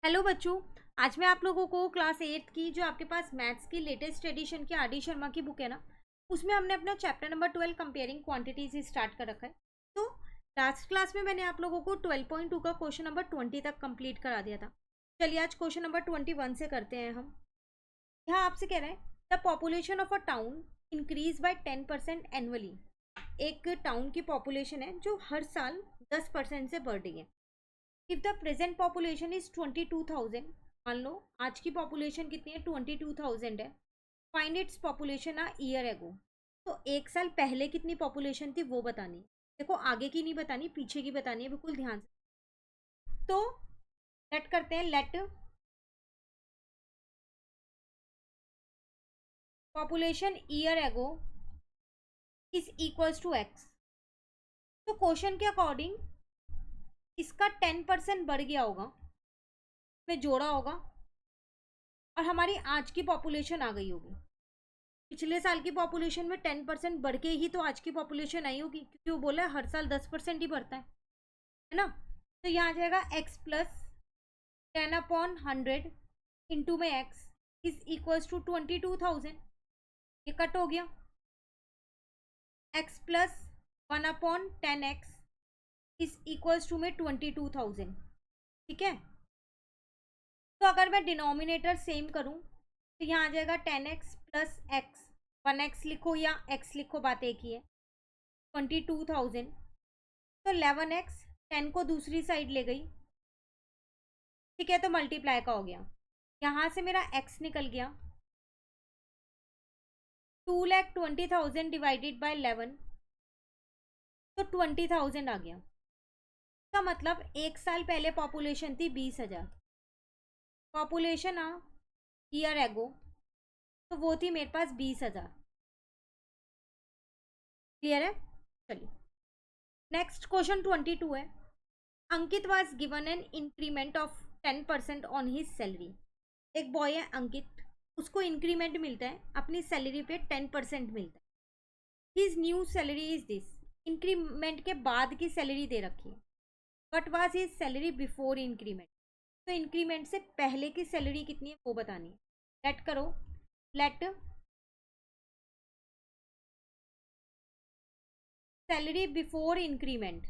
Hello बच्चों। आज मैं आप लोगों को क्लास 8 की जो आपके पास मैथ्स की लेटेस्ट एडिशन की आर डी शर्मा की बुक है ना, उसमें हमने अपना chapter number 12 comparing quantities start कर रखा है। तो लास्ट क्लास में मैंने आप लोगों को 12.2 का क्वेश्चन नंबर 20 तक कंप्लीट करा दिया था। चलिए आज क्वेश्चन नंबर 21 से करते हैं हम। यहाँ आपसे कह रहे हैं the population of a town increase by 10% annually. एक टाउन की पॉपुलेशन है जो हर साल 10% से बढ़ रही है। If the present population is 22,000, मान लो आज की पॉपुलेशन कितनी है, 22,000 है। फाइंड इट्स पॉपुलेशन आ ईयर एगो। तो एक साल पहले कितनी पॉपुलेशन थी वो बतानी है। देखो आगे की नहीं बतानी, पीछे की बतानी है, बिल्कुल ध्यान से। तो लेट करते हैं, let population year ago is equals to x. तो क्वेश्चन के अकॉर्डिंग इसका 10% बढ़ गया होगा, में जोड़ा होगा, और हमारी आज की पॉपुलेशन आ गई होगी। पिछले साल की पॉपुलेशन में 10% बढ़ के ही तो आज की पॉपुलेशन आई होगी, क्योंकि वो बोला है हर साल 10% ही बढ़ता है ना। तो यहाँ आ जाएगा x प्लस 10/100 इंटू में x इज इक्वल्स टू 22,000। ये कट हो गया। x plus 1/10x is equals to में 22,000। ठीक है। तो अगर मैं डिनोमिनेटर सेम करूं तो यहाँ आ जाएगा 10x प्लस x। 1x लिखो या x लिखो, बात एक ही है। 22,000। तो 11x 10 को दूसरी साइड ले गई, ठीक है, तो मल्टीप्लाई का हो गया। यहाँ से मेरा x निकल गया। 2,20,000 डिवाइडेड बाय 11, तो 20,000 आ गया। इसका मतलब एक साल पहले पॉपुलेशन थी 20,000। पॉपुलेशन ईयर एगो, तो वो थी मेरे पास 20,000। क्लियर है। चलिए नेक्स्ट क्वेश्चन 22 है। Ankit was given an increment of 10% on his salary. एक बॉय है अंकित, उसको इंक्रीमेंट मिलता है, अपनी सैलरी पे 10% मिलता है। His new salary is this. Increment के बाद की सैलरी दे रखी है। What was his salary before increment. तो इंक्रीमेंट से पहले की सैलरी कितनी है वो बतानी है। लेट करो, लेट सैलरी बिफोर इंक्रीमेंट,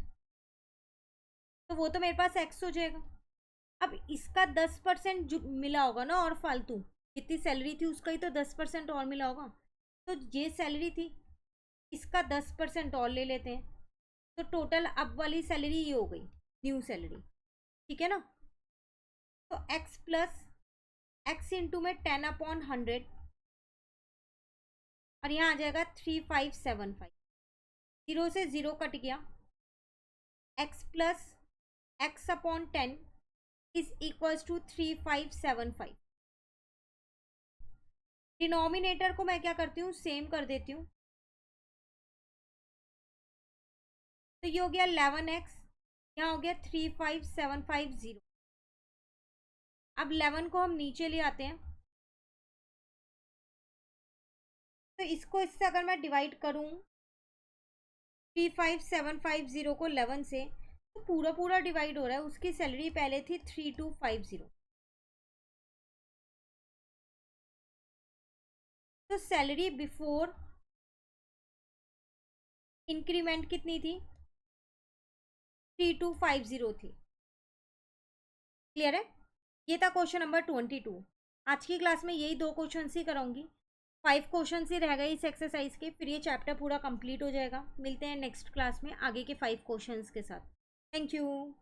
तो वो तो मेरे पास एक्स हो जाएगा। अब इसका 10% मिला होगा ना, और फालतू जितनी सैलरी थी उसका ही तो 10% और मिला होगा। तो ये सैलरी थी, इसका 10% और ले लेते हैं, तो टोटल अब वाली सैलरी ये हो गई न्यू सैलरी। ठीक है ना। तो x प्लस एक्स इंटू में 10/100, और यहाँ आ जाएगा 3575। जीरो से जीरो कट गया। x plus x/10 is equals to 3575। Denominator को मैं क्या करती हूँ, सेम कर देती हूँ। तो ये हो गया 11x, यहाँ हो गया 35,750। अब 11 को हम नीचे ले आते हैं, तो इसको इससे अगर मैं डिवाइड करूँ 35,750 को 11 से, तो पूरा पूरा डिवाइड हो रहा है। उसकी सैलरी पहले थी 3250। तो सैलरी बिफोर इंक्रीमेंट कितनी थी, 3250 थी। क्लियर है। ये था क्वेश्चन नंबर 22। आज की क्लास में यही दो क्वेश्चन ही कराऊंगी। 5 क्वेश्चन ही रह गए इस एक्सरसाइज के, फिर ये चैप्टर पूरा कंप्लीट हो जाएगा। मिलते हैं नेक्स्ट क्लास में आगे के 5 क्वेश्चंस के साथ। Thank you.